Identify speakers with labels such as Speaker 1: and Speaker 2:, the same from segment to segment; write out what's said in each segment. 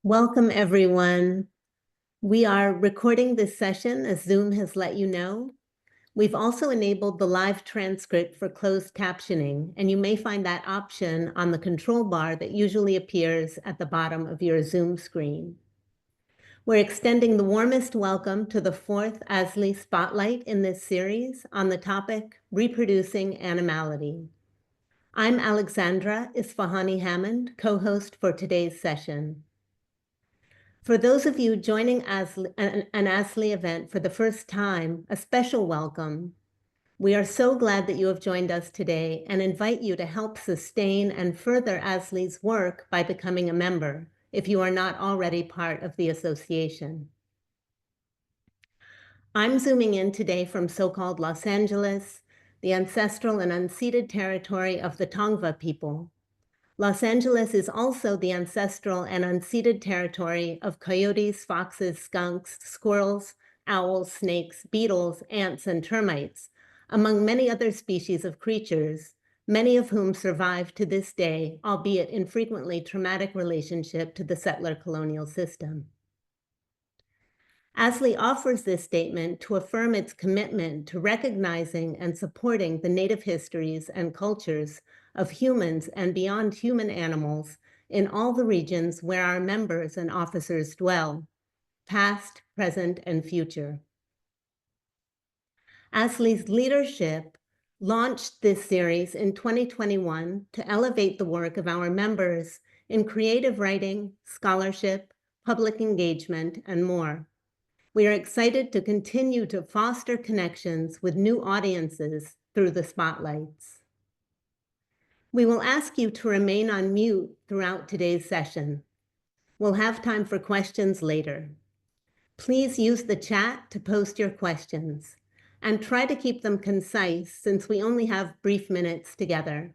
Speaker 1: Welcome, everyone. We are recording this session as Zoom has let you know. We've also enabled the live transcript for closed captioning, and you may find that option on the control bar that usually appears at the bottom of your Zoom screen. We're extending the warmest welcome to the fourth ASLE Spotlight in this series on the topic Reproducing Animality. I'm Alexandra Isfahani Hammond, co-host for today's session. For those of you joining an ASLE event for the first time, a special welcome. We are so glad that you have joined us today and invite you to help sustain and further ASLE's work by becoming a member, if you are not already part of the association. I'm zooming in today from so-called Los Angeles, the ancestral and unceded territory of the Tongva people. Los Angeles is also the ancestral and unceded territory of coyotes, foxes, skunks, squirrels, owls, snakes, beetles, ants, and termites, among many other species of creatures, many of whom survive to this day, albeit in frequently traumatic relationship to the settler colonial system. ASLE offers this statement to affirm its commitment to recognizing and supporting the native histories and cultures of humans and beyond human animals in all the regions where our members and officers dwell, past, present, and future. ASLE's leadership launched this series in 2021 to elevate the work of our members in creative writing, scholarship, public engagement, and more. We are excited to continue to foster connections with new audiences through the spotlights. We will ask you to remain on mute throughout today's session. We'll have time for questions later. Please use the chat to post your questions and try to keep them concise since we only have brief minutes together.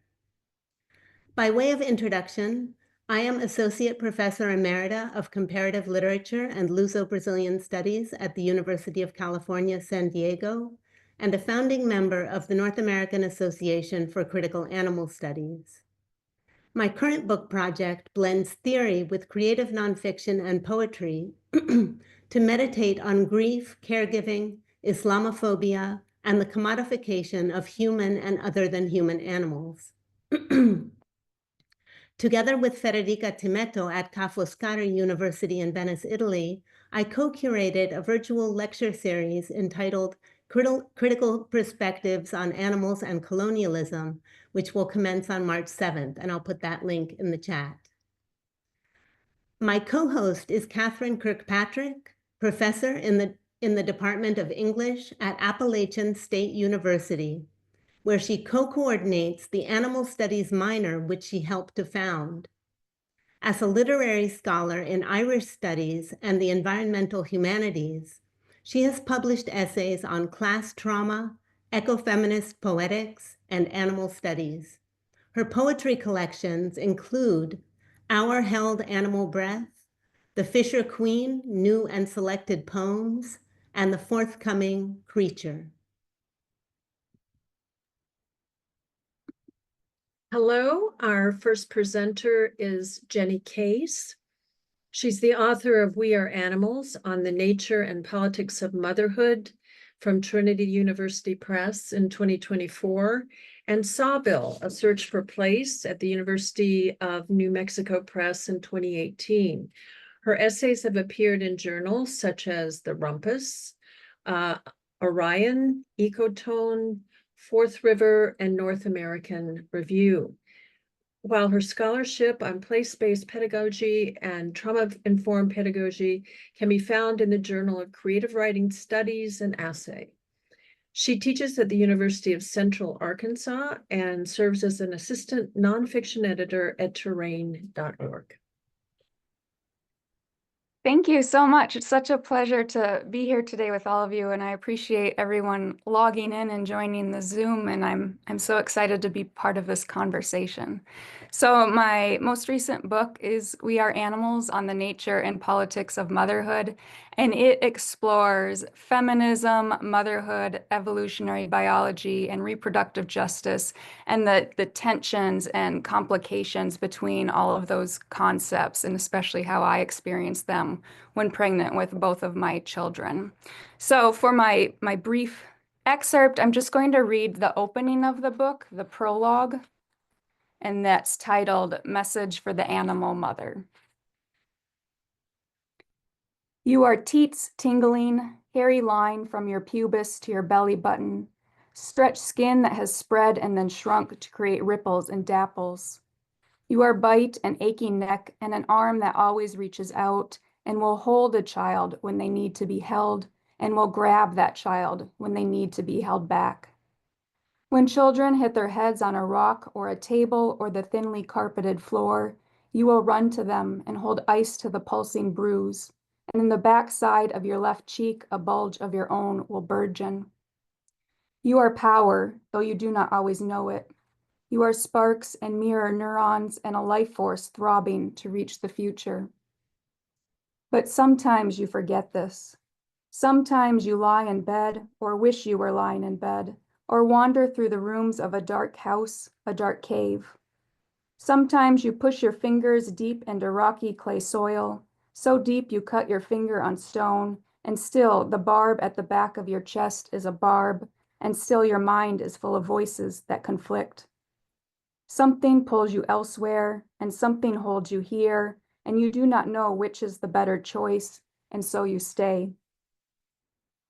Speaker 1: By way of introduction, I am Associate Professor Emerita of Comparative Literature and Luso-Brazilian Studies at the University of California, San Diego, and a founding member of the North American Association for Critical Animal Studies. My current book project blends theory with creative nonfiction and poetry to meditate on grief, caregiving, Islamophobia, and the commodification of human and other than human animals. Together with Federica Timetto at Ca' Foscari University in Venice, Italy, I co-curated a virtual lecture series entitled Critical Perspectives on Animals and Colonialism, which will commence on March 7th, and I'll put that link in the chat. My co-host is Catherine Kirkpatrick, professor in the Department of English at Appalachian State University, where she co-coordinates the Animal Studies minor, which she helped to found. As a literary scholar in Irish studies and the environmental humanities, she has published essays on class trauma, ecofeminist poetics, and animal studies. Her poetry collections include Our Held Animal Breath, The Fisher Queen, New and Selected Poems, and the forthcoming Creature.
Speaker 2: Hello, our first presenter is Jennie Case. She's the author of We Are Animals on the Nature and Politics of Motherhood from Trinity University Press in 2024, and Sawbill, A Search for Place at the University of New Mexico Press in 2018. Her essays have appeared in journals such as The Rumpus, Orion, Ecotone, Fourth River, and North American Review. While her scholarship on place-based pedagogy and trauma-informed pedagogy can be found in the Journal of Creative Writing Studies and Assay. She teaches at the University of Central Arkansas and serves as an assistant nonfiction editor at terrain.org.
Speaker 3: Thank you so much. It's such a pleasure to be here today with all of you, and I appreciate everyone logging in and joining the Zoom, and I'm so excited to be part of this conversation. So my most recent book is We Are Animals on the Nature and Politics of Motherhood, and it explores feminism, motherhood, evolutionary biology, and reproductive justice, and the tensions and complications between all of those concepts, and especially how I experienced them when pregnant with both of my children. So for my brief excerpt, I'm just going to read the opening of the book, the prologue, and that's titled Message for the Animal Mother. You are teats tingling, hairy line from your pubis to your belly button, stretched skin that has spread and then shrunk to create ripples and dapples. You are bite and aching neck and an arm that always reaches out and will hold a child when they need to be held and will grab that child when they need to be held back. When children hit their heads on a rock or a table or the thinly carpeted floor, you will run to them and hold ice to the pulsing bruise, and in the back side of your left cheek, a bulge of your own will burgeon. You are power, though you do not always know it. You are sparks and mirror neurons and a life force throbbing to reach the future. But sometimes you forget this. Sometimes you lie in bed or wish you were lying in bed, or wander through the rooms of a dark house, a dark cave. Sometimes you push your fingers deep into rocky clay soil, so deep you cut your finger on stone, and still the barb at the back of your chest is a barb, and still your mind is full of voices that conflict. Something pulls you elsewhere, and something holds you here, and you do not know which is the better choice, and so you stay.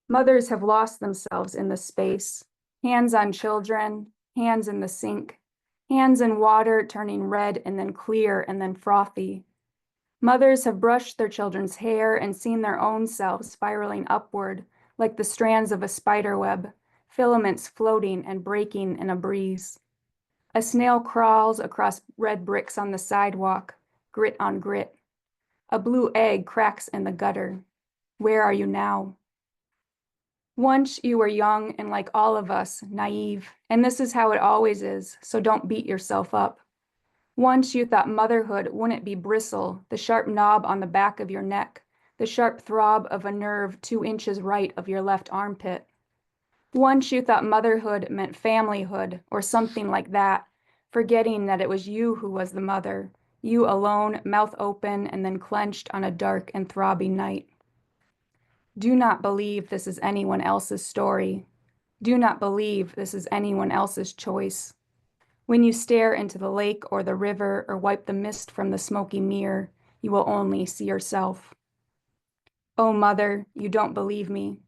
Speaker 3: Mothers have lost themselves in this space. Hands on children, hands in the sink, hands in water turning red and then clear and then frothy. Mothers have brushed their children's hair and seen their own selves spiraling upward like the strands of a spider web, filaments floating and breaking in a breeze. A snail crawls across red bricks on the sidewalk, grit on grit. A blue egg cracks in the gutter. Where are you now? Once you were young and like all of us, naive, and this is how it always is, so don't beat yourself up. Once you thought motherhood wouldn't be bristle, the sharp knob on the back of your neck, the sharp throb of a nerve 2 inches right of your left armpit. Once you thought motherhood meant familyhood or something like that, forgetting that it was you who was the mother, you alone, mouth open and then clenched on a dark and throbbing night. Do not believe this is anyone else's story. Do not believe this is anyone else's choice. When you stare into the lake or the river or wipe the mist from the smoky mirror, you will only see yourself. Oh, mother, you don't believe me.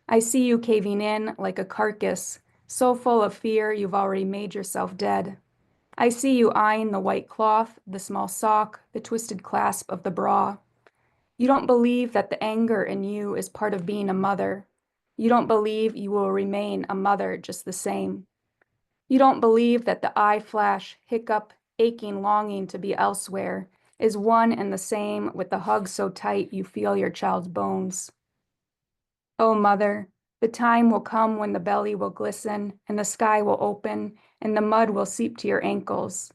Speaker 3: I see you caving in like a carcass, so full of fear you've already made yourself dead. I see you eyeing the white cloth, the small sock, the twisted clasp of the bra. You don't believe that the anger in you is part of being a mother. You don't believe you will remain a mother just the same. You don't believe that the eye flash, hiccup, aching longing to be elsewhere is one and the same with the hug so tight you feel your child's bones. Oh, mother, the time will come when the belly will glisten and the sky will open and the mud will seep to your ankles.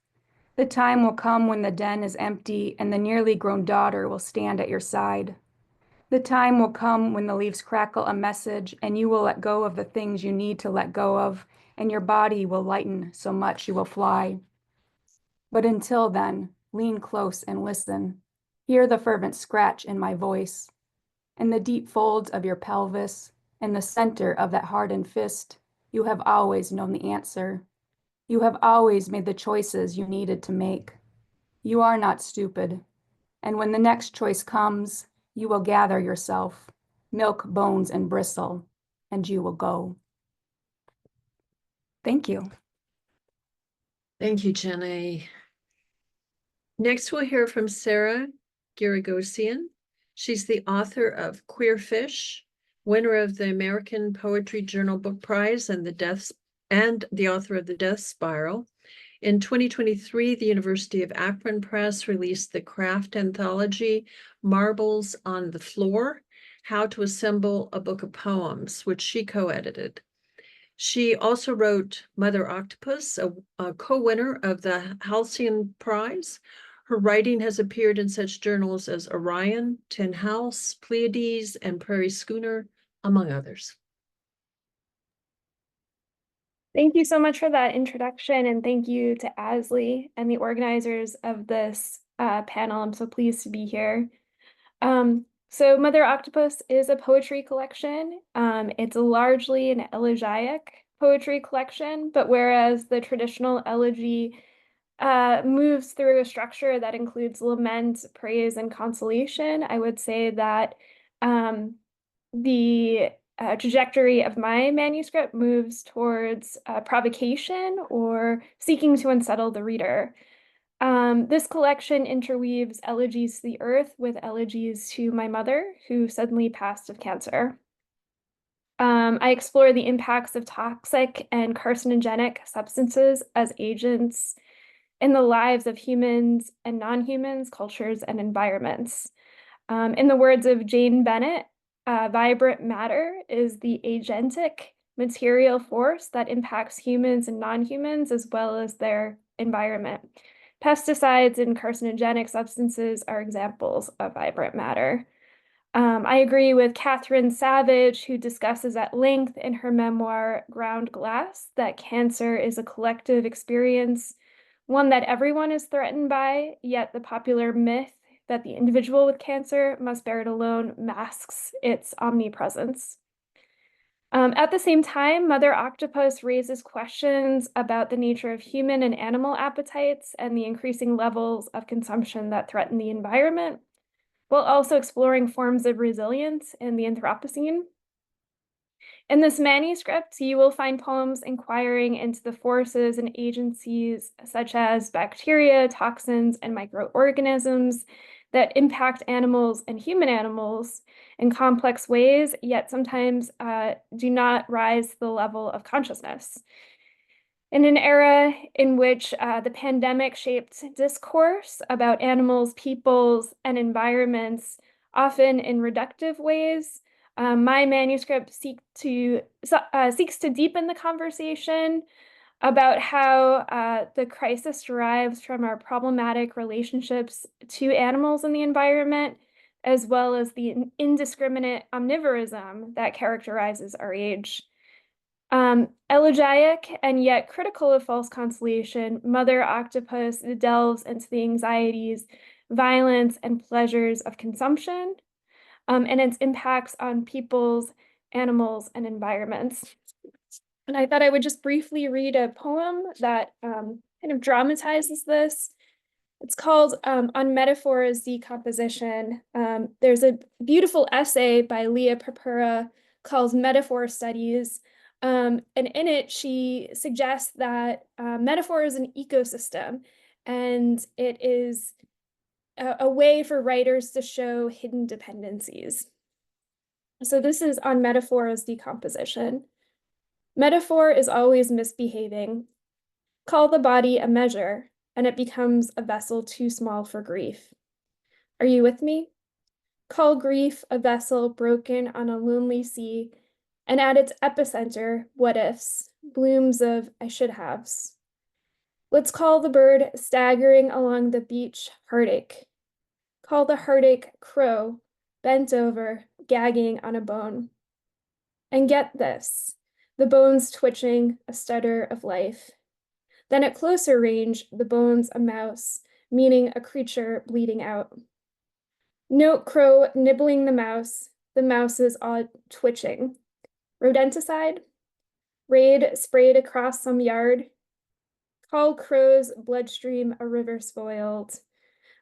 Speaker 3: The time will come when the den is empty and the nearly grown daughter will stand at your side. The time will come when the leaves crackle a message and you will let go of the things you need to let go of, and your body will lighten so much you will fly. But until then, lean close and listen. Hear the fervent scratch in my voice. In the deep folds of your pelvis, in the center of that hardened fist, you have always known the answer. You have always made the choices you needed to make. You are not stupid. And when the next choice comes, you will gather yourself, milk, bones, and bristle, and you will go. Thank you.
Speaker 2: Thank you, Jennie. Next, we'll hear from Sarah Giragosian. She's the author of Queer Fish, winner of the American Poetry Journal Book Prize and the author of The Death Spiral. In 2023, the University of Akron Press released the craft anthology, Marbles on the Floor, How to Assemble a Book of Poems, which she co-edited. She also wrote Mother Octopus, a co-winner of the Halcyon Prize, Her writing has appeared in such journals as Orion, Tin House, Pleiades, and Prairie Schooner, among others.
Speaker 4: Thank you so much for that introduction, and thank you to ASLE and the organizers of this panel. I'm so pleased to be here. So Mother Octopus is a poetry collection. It's largely an elegiac poetry collection, but whereas the traditional elegy moves through a structure that includes lament, praise, and consolation, I would say that the trajectory of my manuscript moves towards provocation or seeking to unsettle the reader. This collection interweaves elegies to the earth with elegies to my mother, who suddenly passed of cancer. I explore the impacts of toxic and carcinogenic substances as agents in the lives of humans and non-humans, cultures, and environments. In the words of Jane Bennett, vibrant matter is the agentic material force that impacts humans and non-humans as well as their environment. Pesticides and carcinogenic substances are examples of vibrant matter. I agree with Catherine Savage, who discusses at length in her memoir, Ground Glass, that cancer is a collective experience, one that everyone is threatened by, yet the popular myth that the individual with cancer must bear it alone masks its omnipresence. At the same time, Mother Octopus raises questions about the nature of human and animal appetites and the increasing levels of consumption that threaten the environment, while also exploring forms of resilience in the Anthropocene. In this manuscript, you will find poems inquiring into the forces and agencies such as bacteria, toxins, and microorganisms that impact animals and human animals in complex ways, yet sometimes do not rise to the level of consciousness. In an era in which the pandemic shaped discourse about animals, peoples, and environments, often in reductive ways, my manuscript seeks to deepen the conversation about how the crisis derives from our problematic relationships to animals and the environment, as well as the indiscriminate omnivorism that characterizes our age. Elegiac and yet critical of false consolation, Mother Octopus delves into the anxieties, violence, and pleasures of consumption, and its impacts on peoples, animals, and environments. And I thought I would just briefly read a poem that kind of dramatizes this. It's called On Metaphor as Decomposition. There's a beautiful essay by Leah Purpura called Metaphor Studies. And in it, she suggests that metaphor is an ecosystem, and it is a way for writers to show hidden dependencies. So this is On Metaphor as Decomposition. Metaphor is always misbehaving. Call the body a measure, and it becomes a vessel too small for grief. Are you with me? Call grief a vessel broken on a lonely sea, and at its epicenter, what ifs, blooms of I should haves. Let's call the bird staggering along the beach heartache. Call the heartache crow, bent over, gagging on a bone. And get this, the bones twitching, a stutter of life. Then at closer range, the bones a mouse, meaning a creature bleeding out. Note crow nibbling the mouse's odd twitching. Rodenticide? Raid sprayed across some yard? Call crow's bloodstream a river spoiled.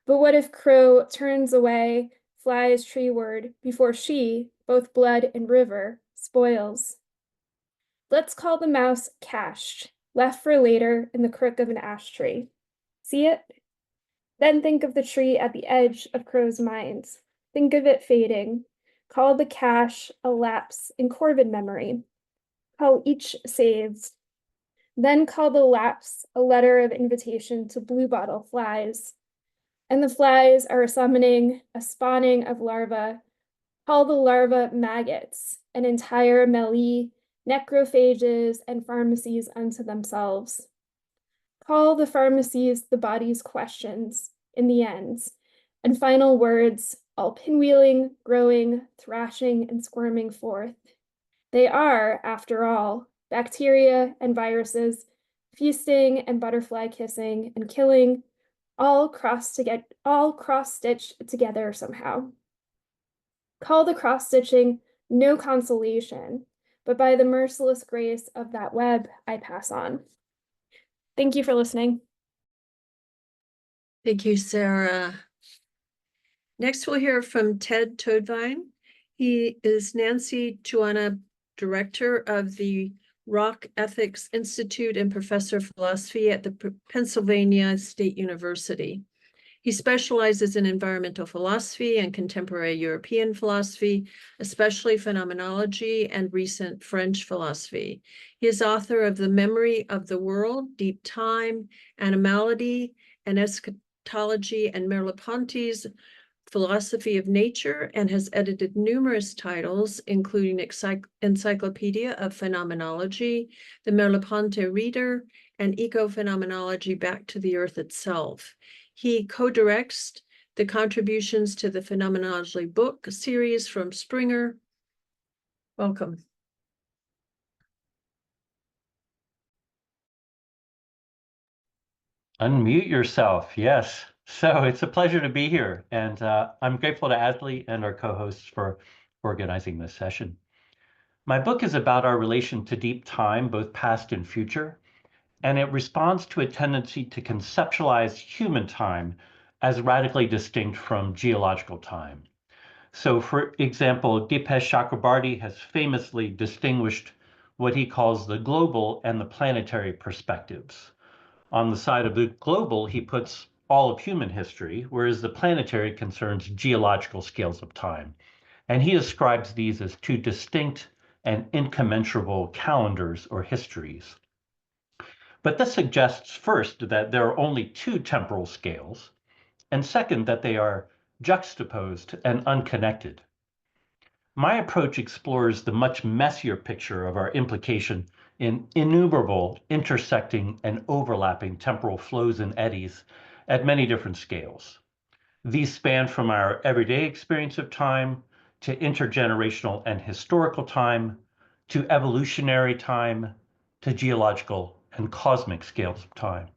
Speaker 4: But what if crow turns away, flies treeward, before she, both blood and river, spoils? Let's call the mouse cached, left for later in the crook of an ash tree. See it? Then think of the tree at the edge of crow's mind. Think of it fading. Call the cache a lapse in corvid memory. Call each saved. Then call the lapse a letter of invitation to bluebottle flies. And the flies are summoning a spawning of larvae. Call the larvae maggots, an entire melee, necrophages, and pharmacies unto themselves. Call the pharmacies the body's questions, in the ends, and final words, all pinwheeling, growing, thrashing, and squirming forth. They are, after all, bacteria and viruses, feasting and butterfly kissing and killing, all cross-stitched together somehow. Call the cross-stitching no consolation, but by the merciless grace of that web I pass on. Thank you for listening.
Speaker 2: Thank you, Sarah. Next, we'll hear from Ted Toadvine. He is Nancy Juana, Director of the Rock Ethics Institute and Professor of Philosophy at the Pennsylvania State University. He specializes in environmental philosophy and contemporary European philosophy, especially phenomenology and recent French philosophy. He is author of The Memory of the World, Deep Time, Animality, and Eschatology, and Merleau-Ponty's Philosophy of Nature, and has edited numerous titles, including Encyclopedia of Phenomenology, The Merleau-Ponty Reader, and Ecophenomenology Back to the Earth Itself. He co-directs the contributions to the Phenomenology book series from Springer. Welcome.
Speaker 5: Unmute yourself. Yes. So it's a pleasure to be here. And I'm grateful to ASLE and our co-hosts for organizing this session. My book is about our relation to deep time, both past and future. And it responds to a tendency to conceptualize human time as radically distinct from geological time. So for example, Dipesh Chakrabarty has famously distinguished what he calls the global and the planetary perspectives. On the side of the global, he puts all of human history, whereas the planetary concerns geological scales of time. And he describes these as two distinct and incommensurable calendars or histories. But this suggests first that there are only two temporal scales, and second, that they are juxtaposed and unconnected. My approach explores the much messier picture of our implication in innumerable intersecting and overlapping temporal flows and eddies at many different scales. These span from our everyday experience of time to intergenerational and historical time, to evolutionary time, to geological and cosmic scales of time.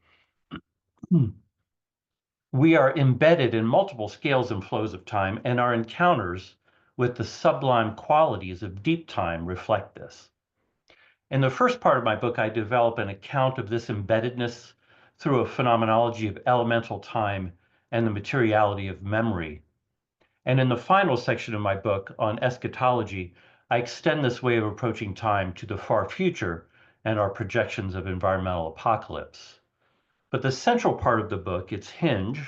Speaker 5: We are embedded in multiple scales and flows of time, and our encounters with the sublime qualities of deep time reflect this. In the first part of my book, I develop an account of this embeddedness through a phenomenology of elemental time and the materiality of memory. And in the final section of my book on eschatology, I extend this way of approaching time to the far future and our projections of environmental apocalypse. But the central part of the book, its hinge,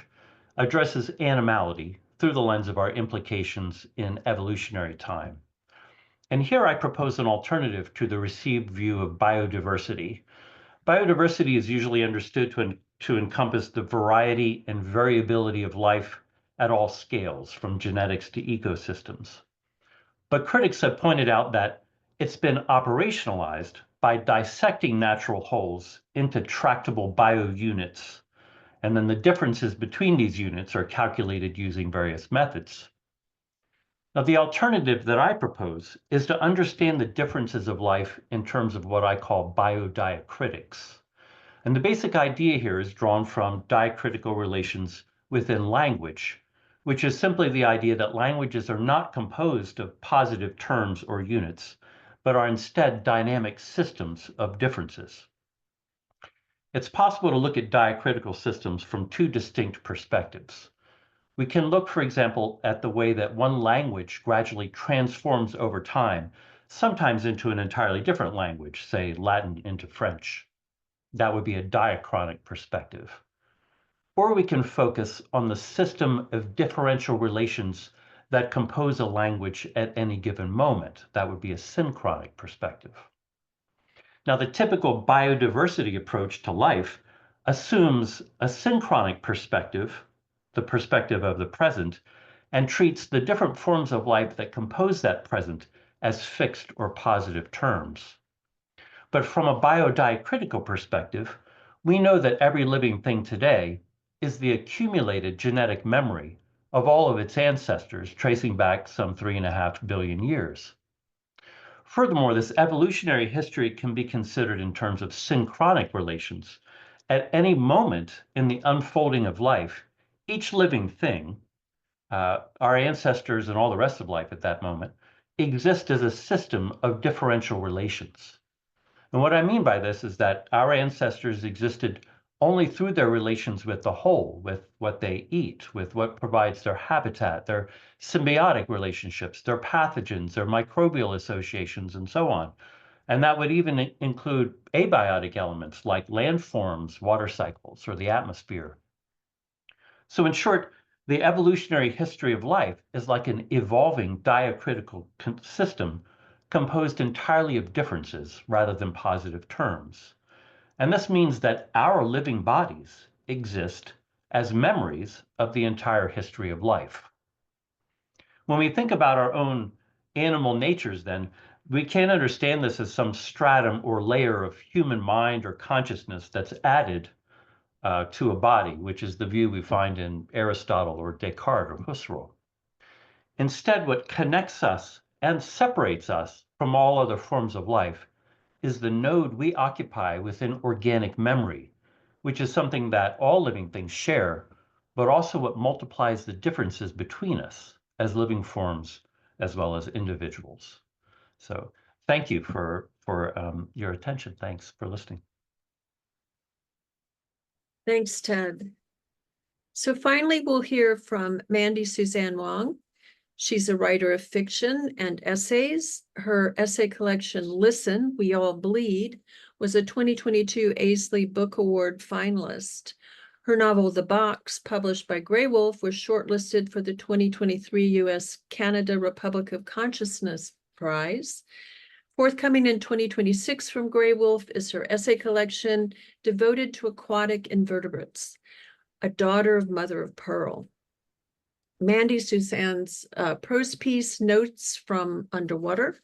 Speaker 5: addresses animality through the lens of our implications in evolutionary time. And here I propose an alternative to the received view of biodiversity. Biodiversity is usually understood to encompass the variety and variability of life at all scales, from genetics to ecosystems. But critics have pointed out that it's been operationalized by dissecting natural wholes into tractable biounits, and then the differences between these units are calculated using various methods. Now, the alternative that I propose is to understand the differences of life in terms of what I call biodiacritics. And the basic idea here is drawn from diacritical relations within language, which is simply the idea that languages are not composed of positive terms or units, but are instead dynamic systems of differences. It's possible to look at diacritical systems from two distinct perspectives. We can look, for example, at the way that one language gradually transforms over time, sometimes into an entirely different language, say Latin into French. That would be a diachronic perspective. Or we can focus on the system of differential relations that compose a language at any given moment. That would be a synchronic perspective. Now, the typical biodiversity approach to life assumes a synchronic perspective, the perspective of the present, and treats the different forms of life that compose that present as fixed or positive terms. But from a biodiacritical perspective, we know that every living thing today is the accumulated genetic memory of all of its ancestors, tracing back some 3.5 billion years. Furthermore, this evolutionary history can be considered in terms of synchronic relations. At any moment in the unfolding of life, each living thing, our ancestors and all the rest of life at that moment, exist as a system of differential relations. And what I mean by this is that our ancestors existed only through their relations with the whole, with what they eat, with what provides their habitat, their symbiotic relationships, their pathogens, their microbial associations, and so on. And that would even include abiotic elements like landforms, water cycles, or the atmosphere. So in short, the evolutionary history of life is like an evolving diacritical system composed entirely of differences rather than positive terms. And this means that our living bodies exist as memories of the entire history of life. When we think about our own animal natures, then, we can't understand this as some stratum or layer of human mind or consciousness that's added to a body, which is the view we find in Aristotle or Descartes or Husserl. Instead, what connects us and separates us from all other forms of life is the node we occupy within organic memory, which is something that all living things share, but also what multiplies the differences between us as living forms as well as individuals. So thank you for your attention. Thanks for listening.
Speaker 2: Thanks, Ted. So finally, we'll hear from Mandy-Suzanne Wong. She's a writer of fiction and essays. Her essay collection, Listen, We All Bleed, was a 2022 ASLE Book Award finalist. Her novel, The Box, published by Grey Wolf, was shortlisted for the 2023 U.S. Canada Republic of Consciousness Prize. Forthcoming in 2026 from Grey Wolf is her essay collection devoted to aquatic invertebrates, A Daughter of Mother of Pearl. Mandy-Suzanne's prose piece, Notes from Underwater,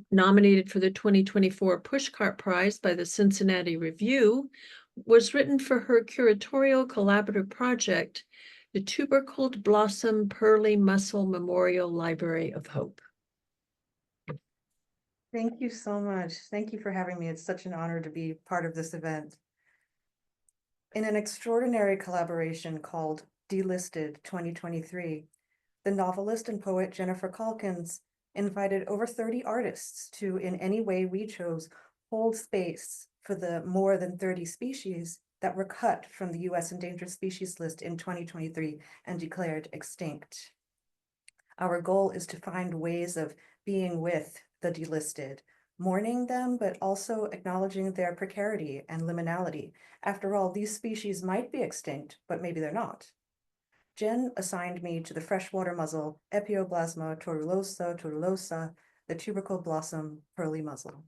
Speaker 2: nominated for the 2024 Pushcart Prize by the Cincinnati Review, was written for her curatorial collaborative project, the Tubercled-Blossom Pearly Mussel Memorial Library of Hope.
Speaker 6: Thank you so much. Thank you for having me. It's such an honor to be part of this event. In an extraordinary collaboration called Delisted 2023, the novelist and poet Jennifer Calkins invited over 30 artists to, in any way we chose, hold space for the more than 30 species that were cut from the U.S. endangered species list in 2023 and declared extinct. Our goal is to find ways of being with the delisted, mourning them, but also acknowledging their precarity and liminality. After all, these species might be extinct, but maybe they're not. Jen assigned me to the freshwater mussel, Epioblasma torulosa, the tubercled-blossom pearly mussel.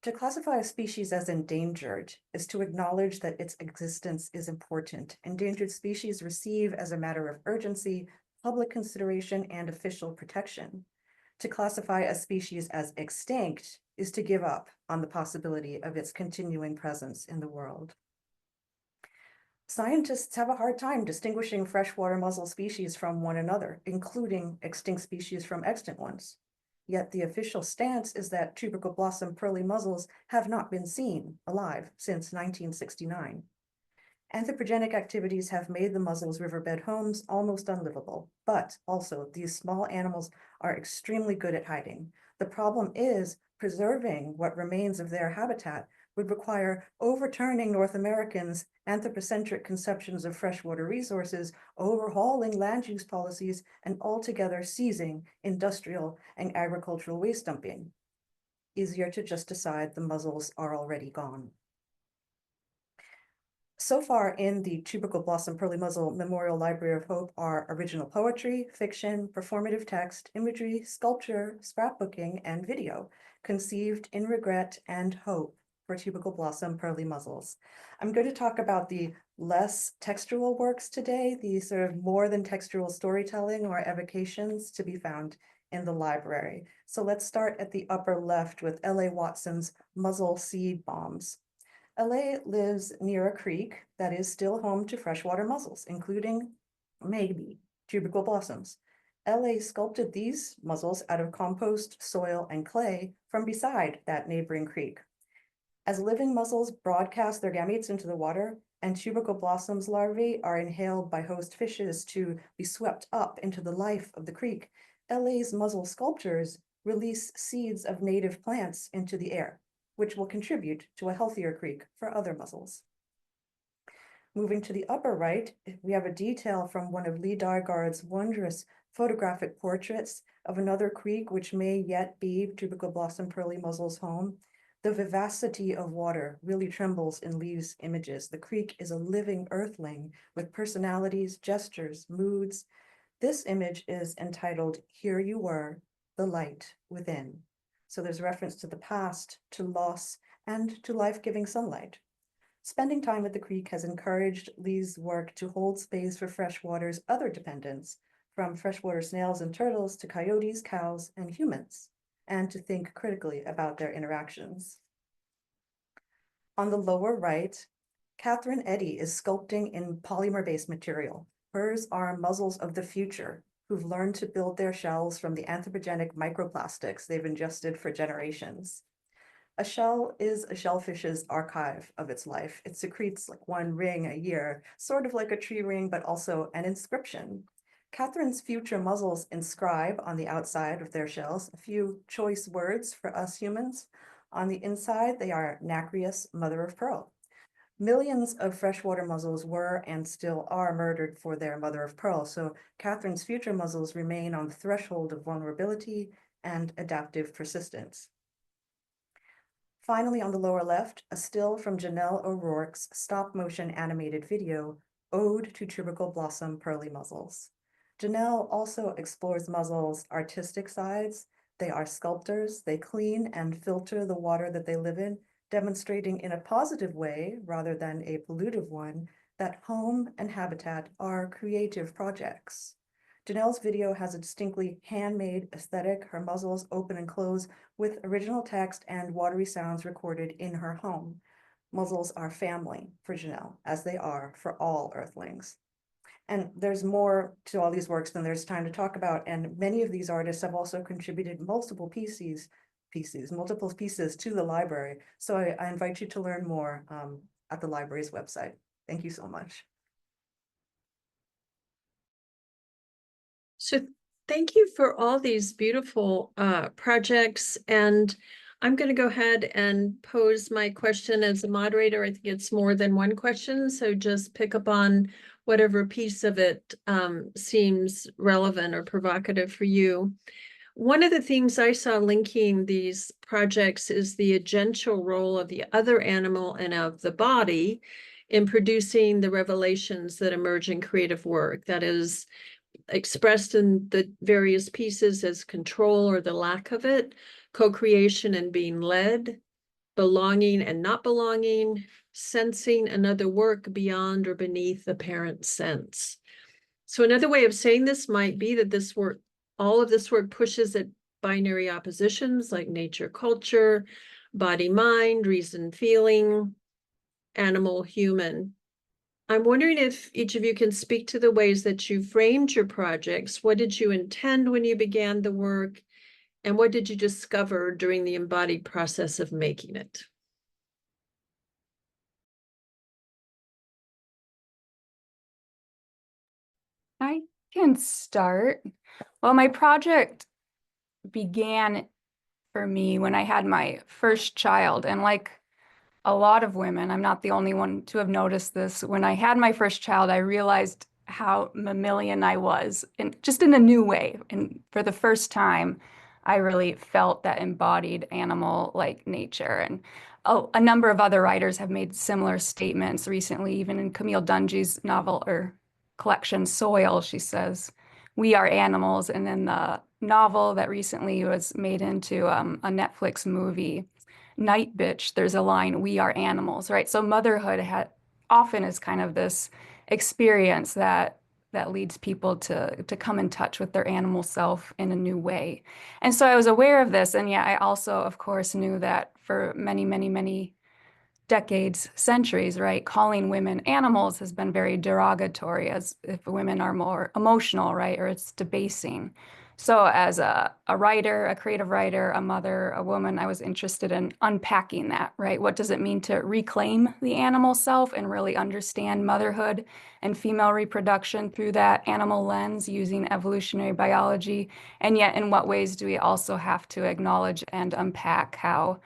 Speaker 6: To classify a species as endangered is to acknowledge that its existence is important. Endangered species receive, as a matter of urgency, public consideration and official protection. To classify a species as extinct is to give up on the possibility of its continuing presence in the world. Scientists have a hard time distinguishing freshwater mussel species from one another, including extinct species from extant ones. Yet the official stance is that tubercled-blossom pearly mussels have not been seen alive since 1969. Anthropogenic activities have made the mussels' riverbed homes almost unlivable, but also these small animals are extremely good at hiding. The problem is preserving what remains of their habitat would require overturning North Americans' anthropocentric conceptions of freshwater resources, overhauling land use policies, and altogether seizing industrial and agricultural waste dumping. Easier to just decide the mussels are already gone. So far in the Tubercled-Blossom Pearly Mussel Memorial Library of Hope are original poetry, fiction, performative text, imagery, sculpture, scrapbooking, and video, conceived in regret and hope for Tubercled-Blossom Pearly Mussels. I'm going to talk about the less textual works today, the sort of more than textual storytelling or evocations to be found in the library. So let's start at the upper left with L.A. Watson's Mussel Seed Bombs. LA lives near a creek that is still home to freshwater mussels, including maybe tubercle blossoms. LA sculpted these mussels out of compost, soil, and clay from beside that neighboring creek. As living mussels broadcast their gametes into the water, and tubercle blossoms larvae are inhaled by host fishes to be swept up into the life of the creek, LA's mussel sculptures release seeds of native plants into the air, which will contribute to a healthier creek for other mussels. Moving to the upper right, we have a detail from one of Lee Dargard's wondrous photographic portraits of another creek which may yet be Tubercle Blossom Pearly Mussel's home. The vivacity of water really trembles in Lee's images. The creek is a living earthling with personalities, gestures, moods. This image is entitled, "Here You Were, the Light Within." So there's reference to the past, to loss, and to life-giving sunlight. Spending time at the creek has encouraged Lee's work to hold space for freshwater's other dependents, from freshwater snails and turtles to coyotes, cows, and humans, and to think critically about their interactions. On the lower right, Catherine Eddy is sculpting in polymer-based material. Hers are mussels of the future who've learned to build their shells from the anthropogenic microplastics they've ingested for generations. A shell is a shellfish's archive of its life. It secretes like one ring a year, sort of like a tree ring, but also an inscription. Catherine's future mussels inscribe on the outside of their shells a few choice words for us humans. On the inside, they are nacreous, mother of pearl. Millions of freshwater mussels were and still are murdered for their mother of pearl, so Catherine's future mussels remain on the threshold of vulnerability and adaptive persistence. Finally, on the lower left, a still from Janelle O'Rourke's stop-motion animated video, Ode to Tubercle Blossom Pearly Mussels. Janelle also explores mussels' artistic sides. They are sculptors. They clean and filter the water that they live in, demonstrating in a positive way, rather than a pollutive one, that home and habitat are creative projects. Janelle's video has a distinctly handmade aesthetic. Her mussels open and close with original text and watery sounds recorded in her home. Mussels are family for Janelle, as they are for all earthlings. And there's more to all these works than there's time to talk about. And many of these artists have also contributed multiple pieces to the library. So I invite you to learn more at the library's website. Thank you so much.
Speaker 2: So thank you for all these beautiful projects. And I'm going to go ahead and pose my question as a moderator. I think it's more than one question, so just pick up on whatever piece of it seems relevant or provocative for you. One of the things I saw linking these projects is the agential role of the other animal and of the body in producing the revelations that emerge in creative work. That is expressed in the various pieces as control or the lack of it, co-creation and being led, belonging and not belonging, sensing another work beyond or beneath the parent sense. So another way of saying this might be that this work, all of this work pushes at binary oppositions like nature, culture, body, mind, reason, feeling, animal, human. I'm wondering if each of you can speak to the ways that you framed your projects. What did you intend when you began the work? And what did you discover during the embodied process of making it?
Speaker 3: I can start. Well, my project began for me when I had my first child. And like a lot of women, I'm not the only one to have noticed this. When I had my first child, I realized how mammalian I was, and just in a new way. And for the first time, I really felt that embodied animal like nature. And a number of other writers have made similar statements recently, even in Camille Dungy's novel or collection Soil, she says, "We are animals." And then the novel that recently was made into a Netflix movie, Night Bitch, there's a line, "We are animals," right? So motherhood often is kind of this experience that leads people to come in touch with their animal self in a new way. And so I was aware of this, and yet I also, of course, knew that for many, many, many decades, centuries, right? Calling women animals has been very derogatory, as if women are more emotional, right? Or it's debasing. So as a writer, a creative writer, a mother, a woman, I was interested in unpacking that, right? What does it mean to reclaim the animal self and really understand motherhood and female reproduction through that animal lens using evolutionary biology? And yet, in what ways do we also have to acknowledge and unpack how,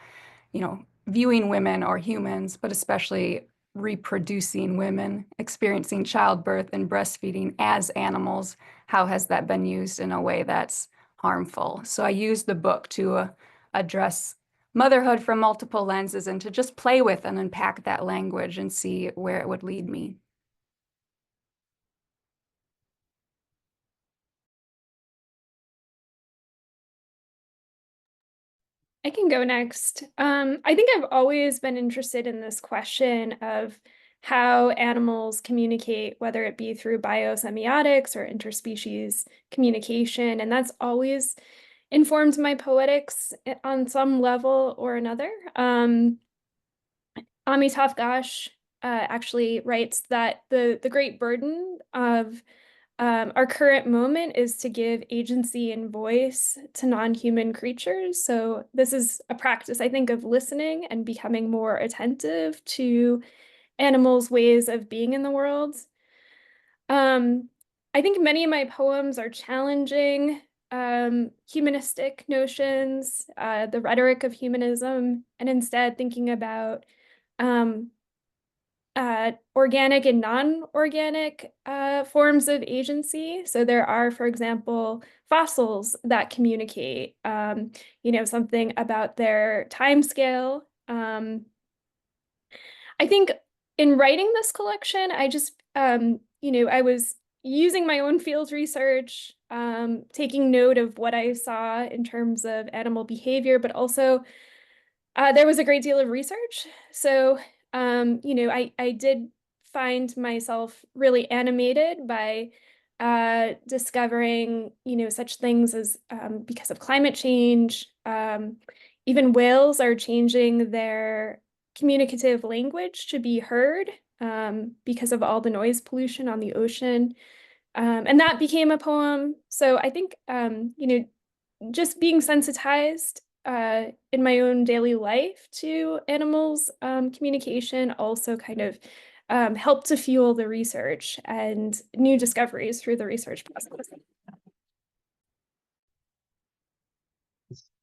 Speaker 3: viewing women or humans, but especially reproducing women, experiencing childbirth and breastfeeding as animals, how has that been used in a way that's harmful? So I used the book to address motherhood from multiple lenses and to just play with and unpack that language and see where it would lead me.
Speaker 4: I can go next. I think I've always been interested in this question of how animals communicate, whether it be through biosemiotics or interspecies communication, and that's always informed my poetics on some level or another. Amitav Ghosh actually writes that the great burden of our current moment is to give agency and voice to non-human creatures. So this is a practice, I think, of listening and becoming more attentive to animals' ways of being in the world. I think many of my poems are challenging humanistic notions, the rhetoric of humanism, and instead thinking about um, organic and non-organic forms of agency. So there are, for example, fossils that communicate, something about their time scale. I think in writing this collection, I just, I was using my own field research, taking note of what I saw in terms of animal behavior, but also there was a great deal of research. So, I did find myself really animated by discovering, such things as because of climate change, even whales are changing their communicative language to be heard because of all the noise pollution on the ocean. And that became a poem. So I think, just being sensitized in my own daily life to animals' communication also kind of helped to fuel the research and new discoveries through the research process.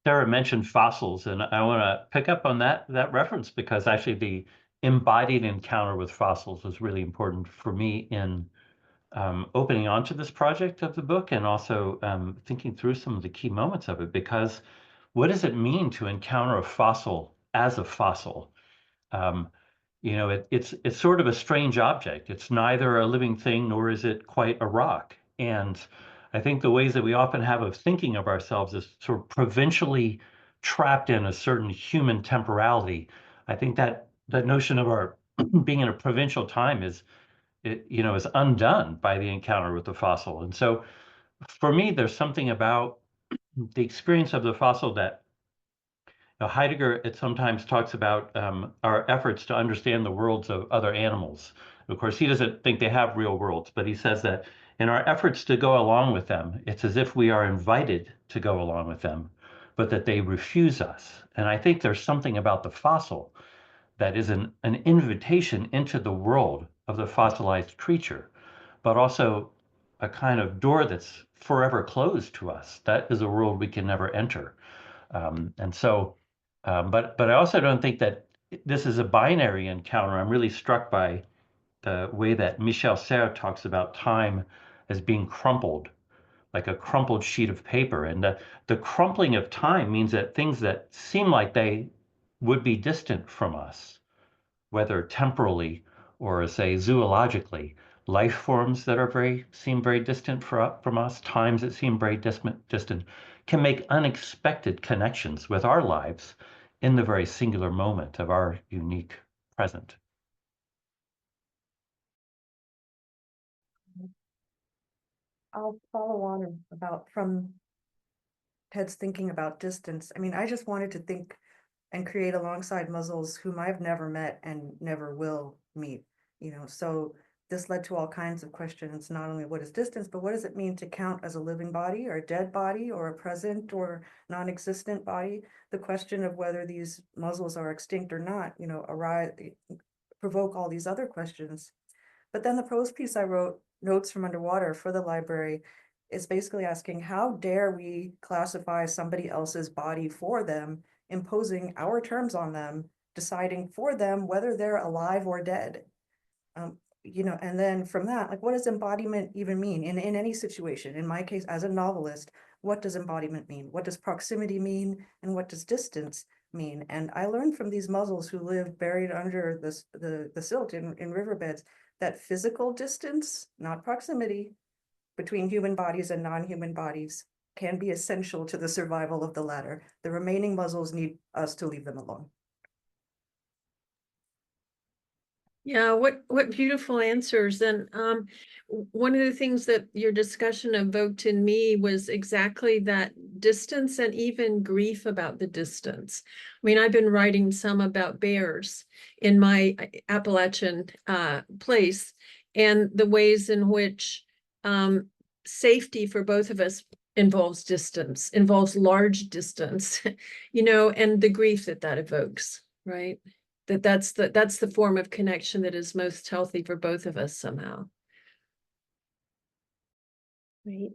Speaker 5: Sarah mentioned fossils, and I want to pick up on that reference because actually the embodied encounter with fossils was really important for me in opening onto this project of the book and also thinking through some of the key moments of it. Because what does it mean to encounter a fossil as a fossil? It's sort of a strange object. It's neither a living thing nor is it quite a rock. And I think the ways that we often have of thinking of ourselves as sort of provincially trapped in a certain human temporality, I think that notion of our being in a provincial time is undone by the encounter with the fossil. And so for me, there's something about the experience of the fossil that Heidegger, it sometimes talks about our efforts to understand the worlds of other animals. Of course, he doesn't think they have real worlds, but he says that in our efforts to go along with them, it's as if we are invited to go along with them, but that they refuse us. And I think there's something about the fossil that is an invitation into the world of the fossilized creature, but also a kind of door that's forever closed to us. That is a world we can never enter. But I also don't think that this is a binary encounter. I'm really struck by the way that Michel Serres talks about time as being crumpled, like a crumpled sheet of paper. And the crumpling of time means that things that seem like they would be distant from us, whether temporally or say zoologically, life forms that are seem very distant from us, times that seem very distant, can make unexpected connections with our lives in the very singular moment of our unique present.
Speaker 6: I'll follow on from Ted's thinking about distance. I mean, I just wanted to think and create alongside mussels whom I've never met and never will meet, so this led to all kinds of questions, not only what is distance, but what does it mean to count as a living body or a dead body or a present or non-existent body? The question of whether these mussels are extinct or not, provoke all these other questions. But then the prose piece I wrote, Notes from Underwater, for the library, is basically asking, how dare we classify somebody else's body for them, imposing our terms on them, deciding for them whether they're alive or dead? And then from that, like, what does embodiment even mean in any situation? In my case, as a novelist, what does embodiment mean? What does proximity mean? And what does distance mean? And I learned from these mussels who live buried under the silt in riverbeds that physical distance, not proximity, between human bodies and non-human bodies can be essential to the survival of the latter. The remaining mussels need us to leave them alone.
Speaker 2: Yeah, what beautiful answers. And one of the things that your discussion evoked in me was exactly that distance and even grief about the distance. I mean, I've been writing some about bears in my Appalachian place, and the ways in which safety for both of us involves distance, involves large distance, and the grief that evokes, right? That's the form of connection that is most healthy for both of us somehow.
Speaker 1: Right.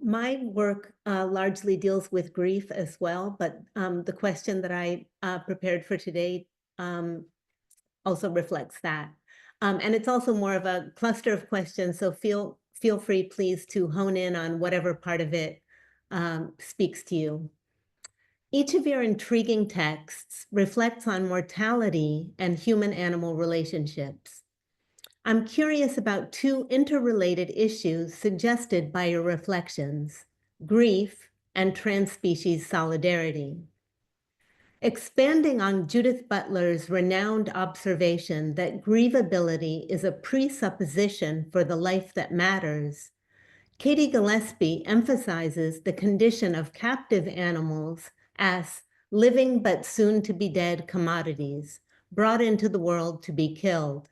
Speaker 1: My work largely deals with grief as well, but the question that I prepared for today also reflects that. And it's also more of a cluster of questions, so feel free, please, to hone in on whatever part of it speaks to you. Each of your intriguing texts reflects on mortality and human-animal relationships. I'm curious about two interrelated issues suggested by your reflections: grief and trans-species solidarity. Expanding on Judith Butler's renowned observation that grievability is a presupposition for the life that matters, Katie Gillespie emphasizes the condition of captive animals as living but soon to be dead commodities, brought into the world to be killed.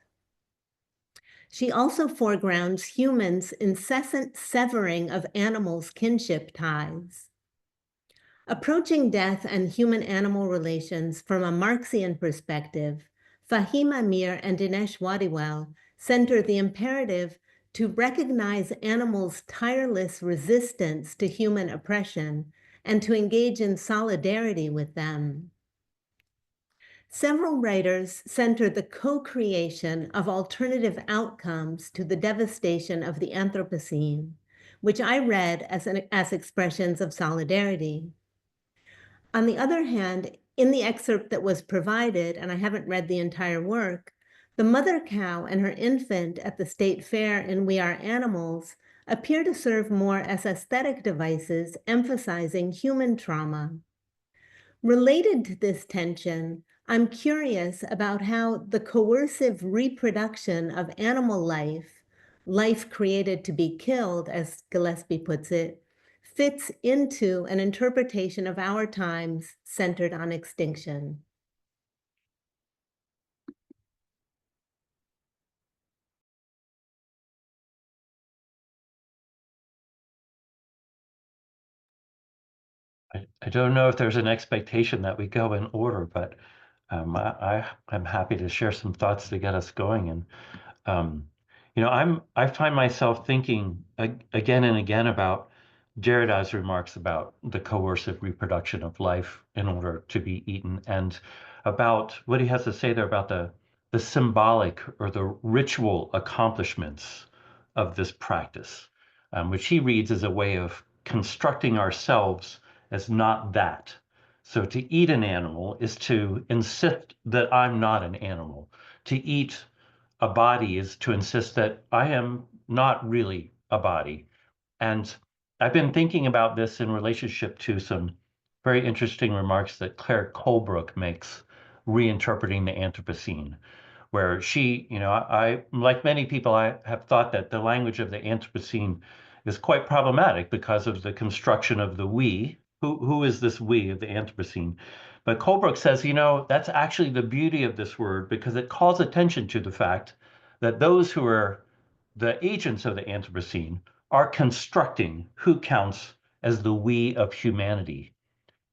Speaker 1: She also foregrounds humans' incessant severing of animals' kinship ties. Approaching death and human-animal relations from a Marxian perspective, Fahima Mir and Dinesh Wadiwell center the imperative to recognize animals' tireless resistance to human oppression and to engage in solidarity with them. Several writers center the co-creation of alternative outcomes to the devastation of the Anthropocene, which I read as expressions of solidarity. On the other hand, in the excerpt that was provided, and I haven't read the entire work, the mother cow and her infant at the state fair in We Are Animals appear to serve more as aesthetic devices emphasizing human trauma. Related to this tension, I'm curious about how the coercive reproduction of animal life created to be killed, as Gillespie puts it, fits into an interpretation of our times centered on extinction.
Speaker 5: I don't know if there's an expectation that we go in order, but I'm happy to share some thoughts to get us going. And I find myself thinking again and again about Derrida's remarks about the coercive reproduction of life in order to be eaten, and about what he has to say there about the symbolic or the ritual accomplishments of this practice, which he reads as a way of constructing ourselves as not that. So to eat an animal is to insist that I'm not an animal. To eat a body is to insist that I am not really a body. And I've been thinking about this in relationship to some very interesting remarks that Claire Colebrook makes reinterpreting the Anthropocene, where she, I, like many people, I have thought that the language of the Anthropocene is quite problematic because of the construction of the we. Who is this we of the Anthropocene? But Colebrook says, that's actually the beauty of this word, because it calls attention to the fact that those who are the agents of the Anthropocene are constructing who counts as the we of humanity,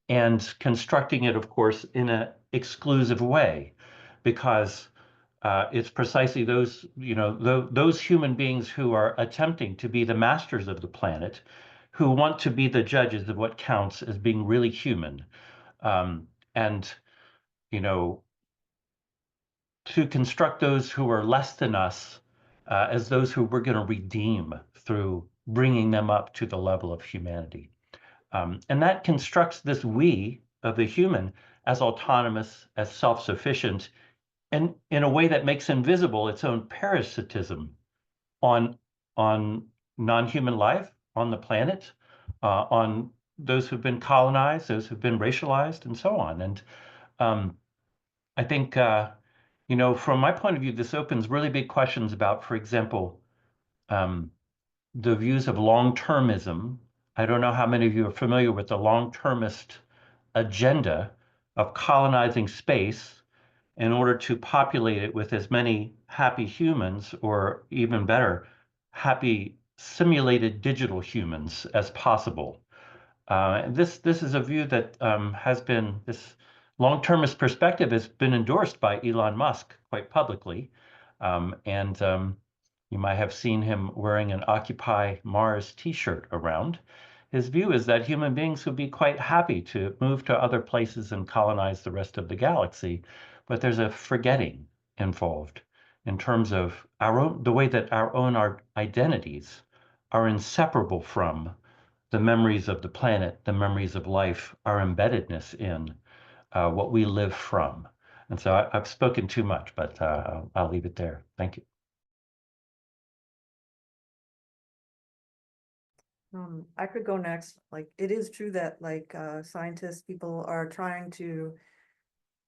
Speaker 5: and constructing it, of course, in an exclusive way, because it's precisely those, those human beings who are attempting to be the masters of the planet, who want to be the judges of what counts as being really human. And, to construct those who are less than us as those who we're going to redeem through bringing them up to the level of humanity. And that constructs this we of the human as autonomous, as self-sufficient, and in a way that makes invisible its own parasitism on non-human life, on the planet, on those who've been colonized, those who've been racialized, and so on. And I think, from my point of view, this opens really big questions about, for example, the views of long-termism. I don't know how many of you are familiar with the long-termist agenda of colonizing space in order to populate it with as many happy humans, or even better, happy simulated digital humans as possible. This is a view that has been, this long-termist perspective has been endorsed by Elon Musk quite publicly. And you might have seen him wearing an Occupy Mars t-shirt around. His view is that human beings would be quite happy to move to other places and colonize the rest of the galaxy, but there's a forgetting involved in terms of the way that our identities are inseparable from the memories of the planet, the memories of life, our embeddedness in what we live from. And so I've spoken too much, but I'll leave it there. Thank you.
Speaker 6: I could go next. Like, it is true that scientists, people are trying to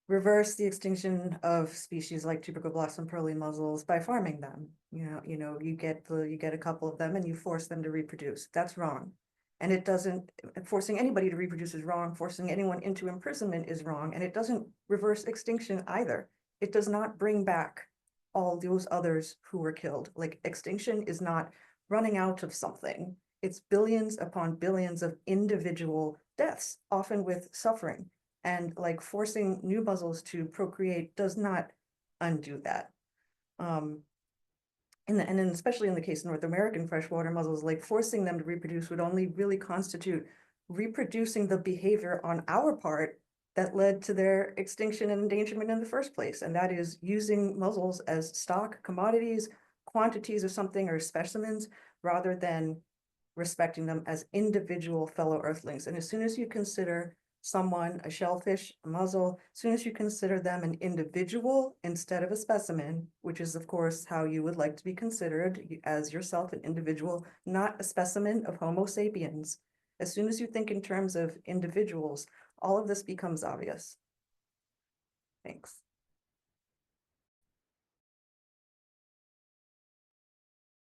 Speaker 6: reverse the extinction of species like Tubercled-Blossom, Pearly mussels by farming them. You get a couple of them and you force them to reproduce. That's wrong. And it doesn't, forcing anybody to reproduce is wrong. Forcing anyone into imprisonment is wrong. And it doesn't reverse extinction either. It does not bring back all those others who were killed. Like, extinction is not running out of something. It's billions upon billions of individual deaths, often with suffering. And like, forcing new mussels to procreate does not undo that. And then especially in the case of North American freshwater mussels, like, forcing them to reproduce would only really constitute reproducing the behavior on our part that led to their extinction and endangerment in the first place. And that is using mussels as stock commodities, quantities of something, or specimens, rather than respecting them as individual fellow earthlings. And as soon as you consider someone a shellfish, a mussel, as soon as you consider them an individual instead of a specimen, which is of course how you would like to be considered, as yourself an individual, not a specimen of Homo sapiens. As soon as you think in terms of individuals, all of this becomes obvious. Thanks.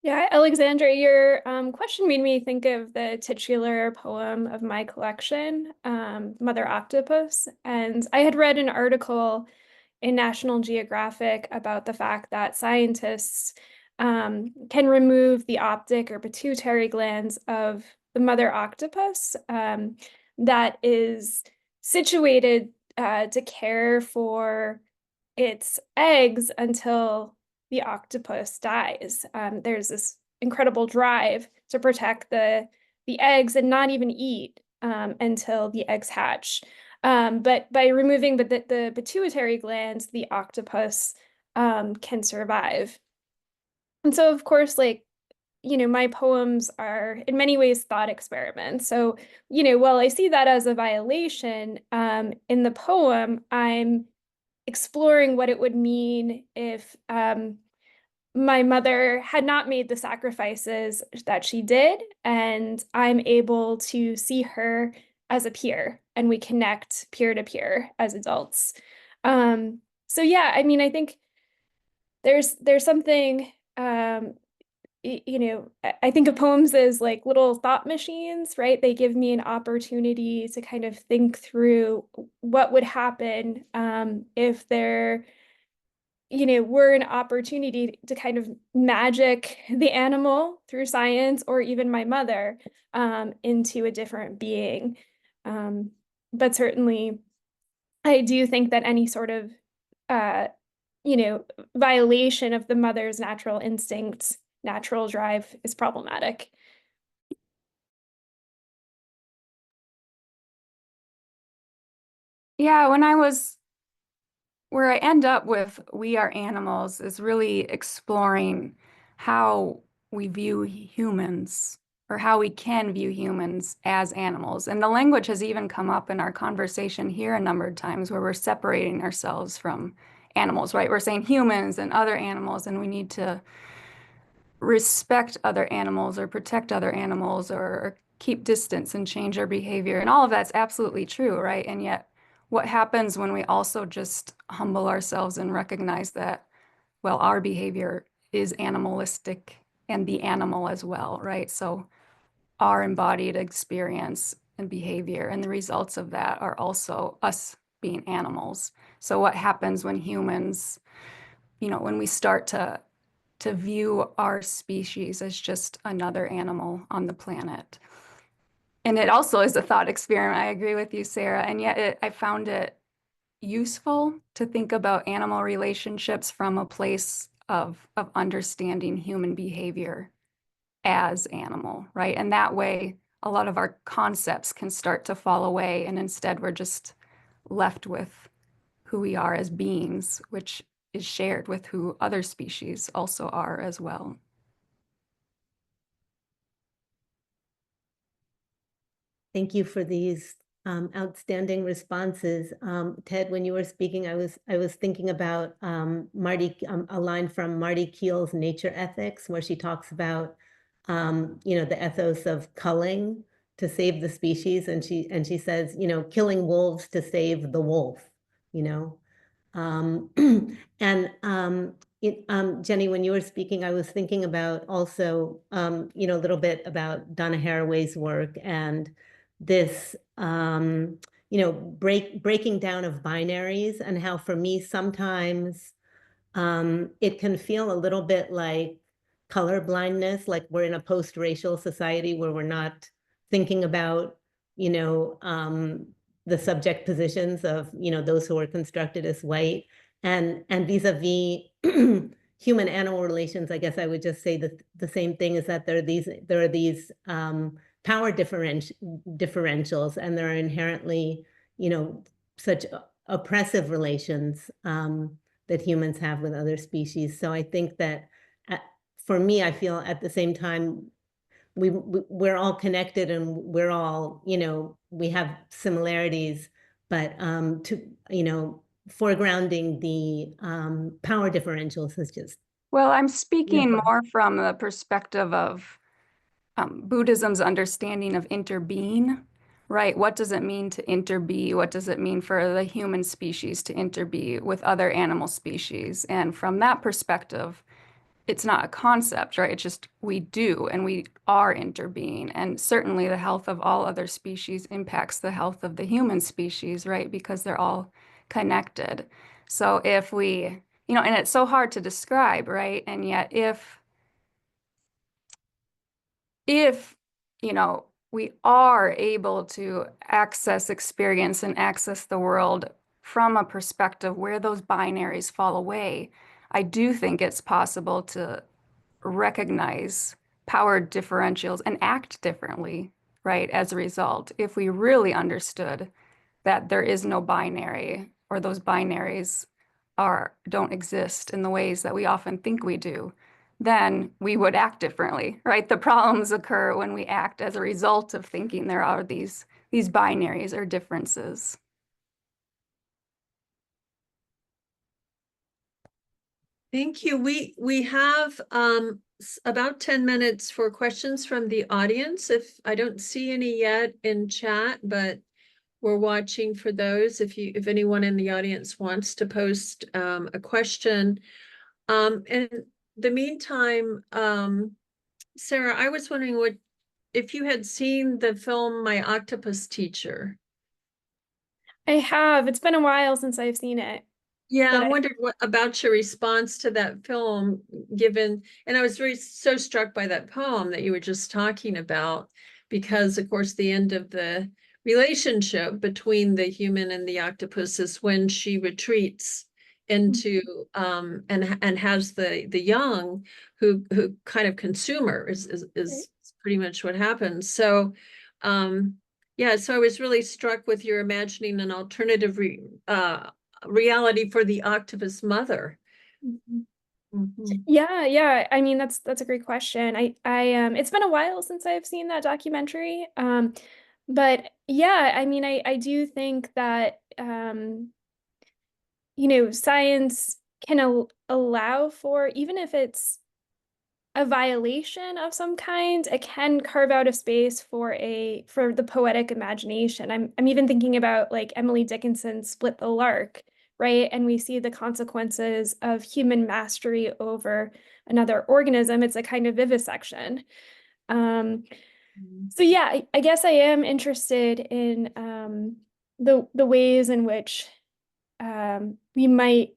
Speaker 4: Yeah, Alexandra, your question made me think of the titular poem of my collection, Mother Octopus. And I had read an article in National Geographic about the fact that scientists can remove the optic or pituitary glands of the mother octopus that is situated to care for its eggs until the octopus dies. There's this incredible drive to protect the eggs and not even eat until the eggs hatch. But by removing the pituitary glands, the octopus can survive. And so, of course, my poems are in many ways thought experiments. So, while I see that as a violation, in the poem, I'm exploring what it would mean if my mother had not made the sacrifices that she did, and I'm able to see her as a peer, and we connect peer to peer as adults. So yeah, I mean, I think there's something you know, I think of poems as like little thought machines, right? They give me an opportunity to kind of think through what would happen if there, you know, were an opportunity to kind of magic the animal through science, or even my mother into a different being. But certainly, I do think that any sort of, you know, violation of the mother's natural instincts, natural drive is problematic.
Speaker 3: Yeah, where I end up with We Are Animals is really exploring how we view humans, or how we can view humans as animals. And the language has even come up in our conversation here a number of times, where we're separating ourselves from animals, right? We're saying humans and other animals, and we need to respect other animals or protect other animals, or keep distance and change our behavior. And all of that's absolutely true, right? And yet, what happens when we also just humble ourselves and recognize that, well, our behavior is animalistic and the animal as well, right? So our embodied experience and behavior and the results of that are also us being animals. So what happens when humans, you know, when we start to view our species as just another animal on the planet? And it also is a thought experiment. I agree with you, Sarah. And yet I found it useful to think about animal relationships from a place of understanding human behavior as animal, right? And that way, a lot of our concepts can start to fall away. And instead, we're just left with who we are as beings, which is shared with who other species also are as well.
Speaker 1: Thank you for these outstanding responses. Ted, when you were speaking, I was thinking about a line from Marty Keel's Nature Ethics, where she talks about you know, the ethos of culling to save the species, and she says, you know, killing wolves to save the wolf, you know. And Jennie, when you were speaking, I was thinking about also, you know, a little bit about Donna Haraway's work and this, you know, breaking down of binaries, and how for me sometimes it can feel a little bit like color blindness, like we're in a post-racial society where we're not thinking about, you know, the subject positions of, you know, those who are constructed as white, and vis-a-vis human animal relations. I guess I would just say that the same thing, is that there are these power differentials, and there are inherently, you know, such oppressive relations that humans have with other species. So I think that for me, I feel at the same time, we're all connected, and we're all, you know, we have similarities, but to, you know, foregrounding the power differentials is just.
Speaker 3: Well, I'm speaking
Speaker 1: Yeah.
Speaker 3: more from the perspective of Buddhism's understanding of interbeing, right? What does it mean to interbe? What does it mean for the human species to interbe with other animal species? And from that perspective, it's not a concept, right? It's just we do, and we are interbeing. And certainly the health of all other species impacts the health of the human species, right? Because they're all connected. So if we, you know, and it's so hard to describe, right? And yet if, you know, we are able to access experience and access the world from a perspective where those binaries fall away, I do think it's possible to recognize power differentials and act differently, right, as a result, if we really understood that there is no binary, or those binaries don't exist in the ways that we often think we do, then we would act differently, right? The problems occur when we act as a result of thinking there are these binaries or differences.
Speaker 2: Thank you. We have about 10 minutes for questions from the audience. If I don't see any yet in chat, but we're watching for those. If anyone in the audience wants to post a question. In the meantime, Sarah, I was wondering if you had seen the film My Octopus Teacher.
Speaker 4: I have. It's been a while since I've seen it.
Speaker 2: Yeah,
Speaker 4: But
Speaker 2: I wondered what about your response to that film, given, and I was so struck by that poem that you were just talking about, because of course the end of the relationship between the human and the octopus is when she retreats into and has the young who kind of consume her is pretty much what happens. So yeah, so I was really struck with your imagining an alternative reality for the octopus mother.
Speaker 4: Yeah. I mean, that's a great question. It's been a while since I've seen that documentary. But yeah, I mean, I do think that science can allow for, even if it's a violation of some kind, it can carve out a space for the poetic imagination. I'm even thinking about like Emily Dickinson's Split the Lark, right? And we see the consequences of human mastery over another organism. It's a kind of vivisection. So yeah, I guess I am interested in the ways in which we might,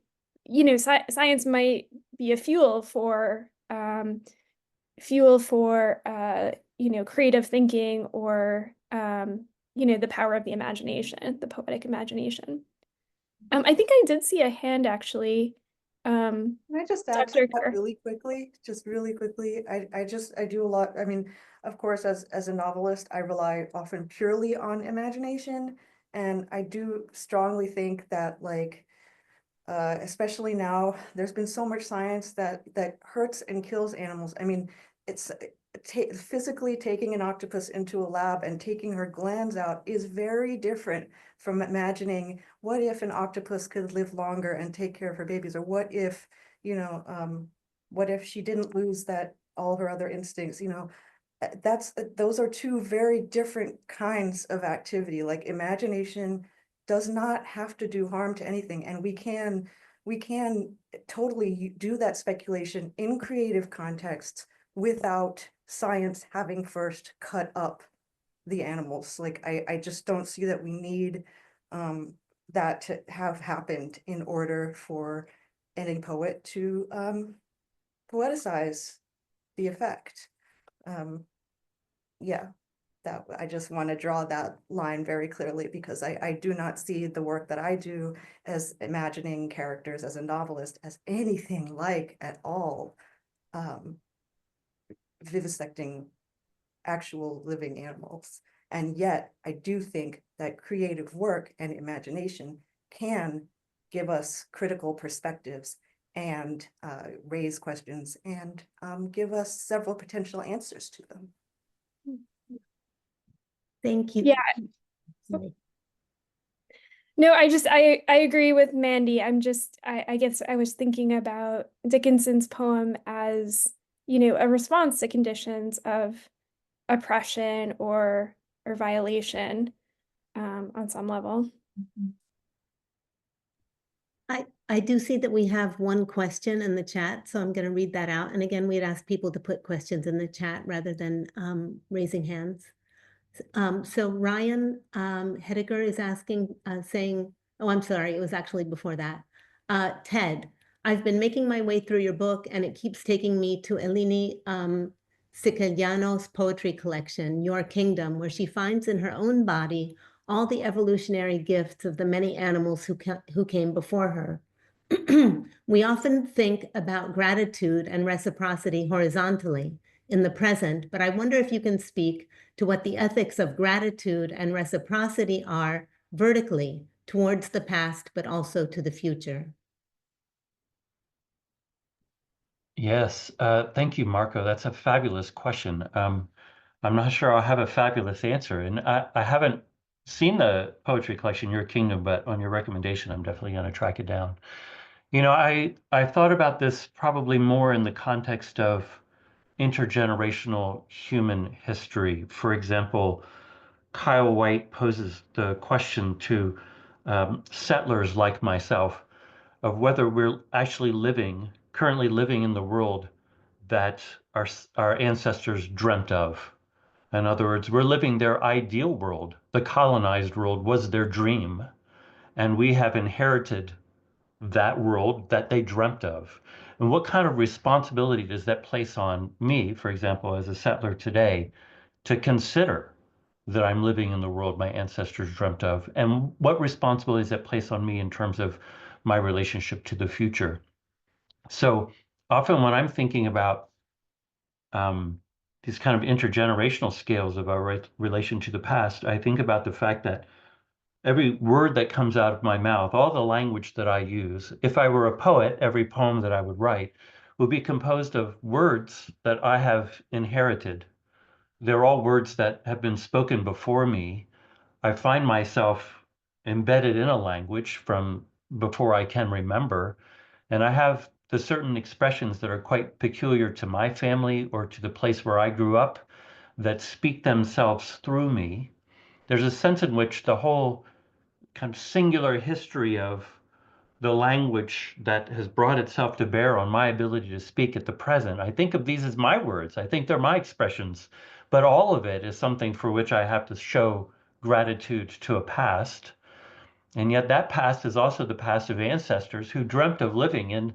Speaker 4: science might be a fuel for creative thinking or the power of the imagination, the poetic imagination. I think I did see a hand actually.
Speaker 6: Can I just add to
Speaker 4: Dr.
Speaker 6: that
Speaker 4: Kerr.
Speaker 6: really quickly? Just really quickly. I do a lot. I mean, of course, as a novelist, I rely often purely on imagination. And I do strongly think that like, especially now, there's been so much science that hurts and kills animals. I mean, it's physically taking an octopus into a lab and taking her glands out is very different from imagining what if an octopus could live longer and take care of her babies, or what if, what if she didn't lose all her other instincts, those are two very different kinds of activity. Like imagination does not have to do harm to anything, and we can totally do that speculation in creative contexts without science having first cut up the animals. Like I just don't see that we need that to have happened in order for any poet to poeticize the effect. Yeah, that I just want to draw that line very clearly, because I do not see the work that I do as imagining characters as a novelist as anything like at all vivisecting actual living animals. And yet I do think that creative work and imagination can give us critical perspectives and raise questions and give us several potential answers to them.
Speaker 1: Thank you.
Speaker 4: Yeah.
Speaker 1: Sorry.
Speaker 4: No, I agree with Mandy. I guess I was thinking about Dickinson's poem as, a response to conditions of oppression or violation on some level.
Speaker 1: I do see that we have one question in the chat, so I'm going to read that out. And again, we'd ask people to put questions in the chat rather than raising hands. So Ryan Hediger is asking, saying, oh, I'm sorry, it was actually before that. Ted, I've been making my way through your book, and it keeps taking me to Eleni Siciliano's poetry collection, Your Kingdom, where she finds in her own body all the evolutionary gifts of the many animals who came before her. We often think about gratitude and reciprocity horizontally in the present, but I wonder if you can speak to what the ethics of gratitude and reciprocity are vertically towards the past, but also to the future.
Speaker 5: Yes, thank you, Marco. That's a fabulous question. I'm not sure I'll have a fabulous answer, and I haven't seen the poetry collection, Your Kingdom, but on your recommendation, I'm definitely going to track it down. I thought about this probably more in the context of intergenerational human history. For example, Kyle White poses the question to settlers like myself of whether we're actually currently living in the world that our ancestors dreamt of. In other words, we're living their ideal world. The colonized world was their dream, and we have inherited that world that they dreamt of. And what kind of responsibility does that place on me, for example, as a settler today, to consider that I'm living in the world my ancestors dreamt of? And what responsibility does that place on me in terms of my relationship to the future? So often when I'm thinking about these kind of intergenerational scales of our relation to the past, I think about the fact that every word that comes out of my mouth, all the language that I use, if I were a poet, every poem that I would write would be composed of words that I have inherited. They're all words that have been spoken before me. I find myself embedded in a language from before I can remember, and I have the certain expressions that are quite peculiar to my family or to the place where I grew up that speak themselves through me. There's a sense in which the whole kind of singular history of the language that has brought itself to bear on my ability to speak at the present. I think of these as my words. I think they're my expressions, but all of it is something for which I have to show gratitude to a past. And yet that past is also the past of ancestors who dreamt of living in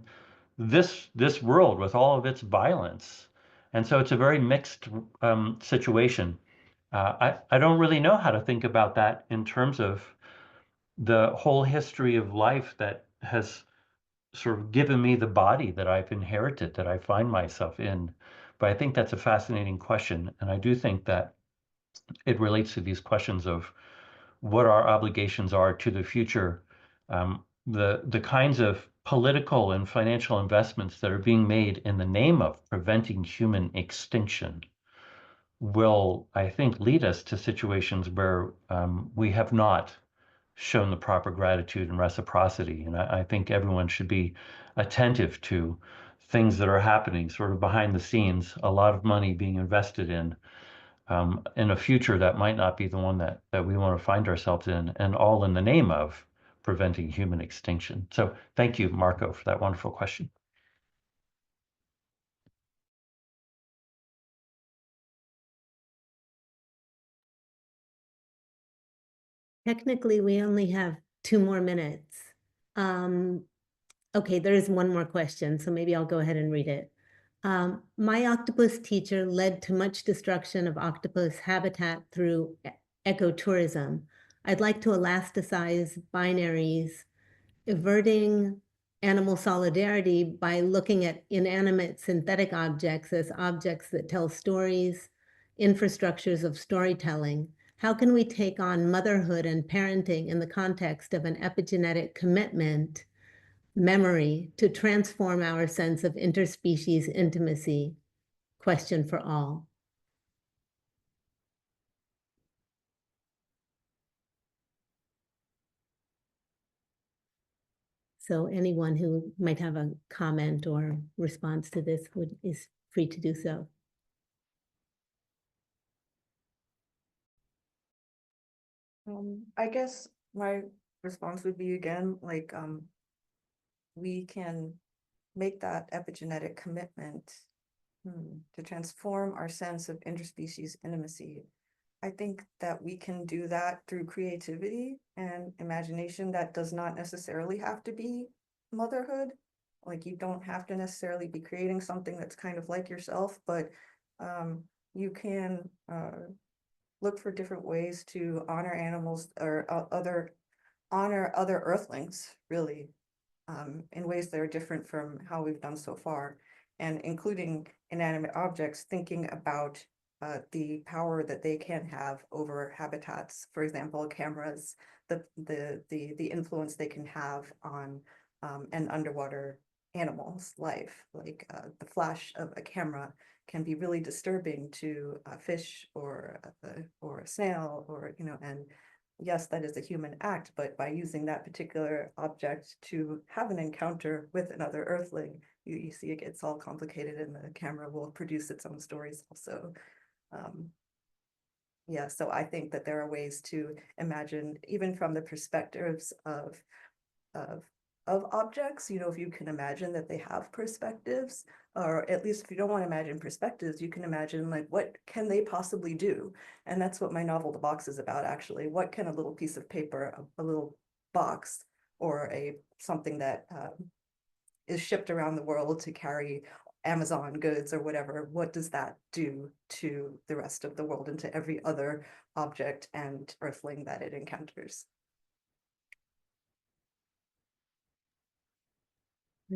Speaker 5: this world with all of its violence. And so it's a very mixed situation. I don't really know how to think about that in terms of the whole history of life that has sort of given me the body that I've inherited, that I find myself in. But I think that's a fascinating question. And I do think that it relates to these questions of what our obligations are to the future, the kinds of political and financial investments that are being made in the name of preventing human extinction will, I think, lead us to situations where we have not shown the proper gratitude and reciprocity. And I think everyone should be attentive to things that are happening sort of behind the scenes, a lot of money being invested in a future that might not be the one that we want to find ourselves in, and all in the name of preventing human extinction. So thank you, Marco, for that wonderful question.
Speaker 1: Technically, we only have 2 more minutes. Okay, there is one more question, so maybe I'll go ahead and read it. My octopus teacher led to much destruction of octopus habitat through ecotourism. I'd like to elasticize binaries, averting animal solidarity by looking at inanimate synthetic objects as objects that tell stories, infrastructures of storytelling. How can we take on motherhood and parenting in the context of an epigenetic commitment, memory, to transform our sense of interspecies intimacy? Question for all. So anyone who might have a comment or response to this is free to do so.
Speaker 6: I guess my response would be again, like, we can make that epigenetic commitment to transform our sense of interspecies intimacy. I think that we can do that through creativity and imagination. That does not necessarily have to be motherhood. Like, you don't have to necessarily be creating something that's kind of like yourself, but you can look for different ways to honor animals or honor other earthlings, really, in ways that are different from how we've done so far, and including inanimate objects, thinking about the power that they can have over habitats. For example, cameras, the influence they can have on an underwater animal's life. Like the flash of a camera can be really disturbing to a fish or a snail, or and yes, that is a human act, but by using that particular object to have an encounter with another earthling, you see it gets all complicated, and the camera will produce its own stories also. Yeah, so I think that there are ways to imagine, even from the perspectives of objects, if you can imagine that they have perspectives, or at least if you don't want to imagine perspectives, you can imagine like, what can they possibly do? And that's what my novel, The Box, is about, actually. What can a little piece of paper, a little box, or something that is shipped around the world to carry Amazon goods or whatever, what does that do to the rest of the world and to every other object and earthling that it encounters?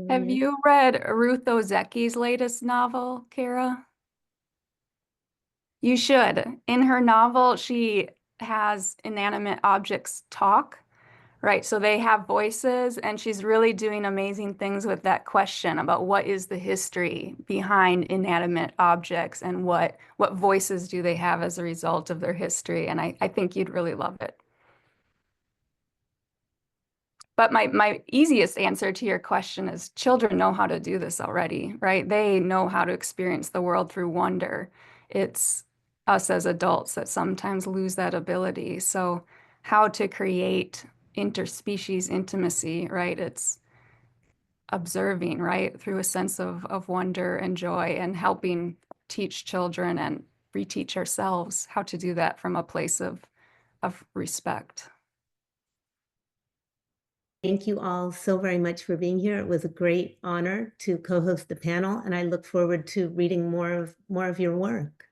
Speaker 3: Have you read Ruth Ozecki's latest novel, Kara? You should. In her novel, she has inanimate objects talk, right? So they have voices, and she's really doing amazing things with that question about what is the history behind inanimate objects and what voices do they have as a result of their history. And I think you'd really love it. But my easiest answer to your question is children know how to do this already, right? They know how to experience the world through wonder. It's us as adults that sometimes lose that ability. So how to create interspecies intimacy, right? It's observing, right? Through a sense of wonder and joy, and helping teach children and reteach ourselves how to do that from a place of respect.
Speaker 1: Thank you all so very much for being here. It was a great honor to co-host the panel, and I look forward to reading more of your work.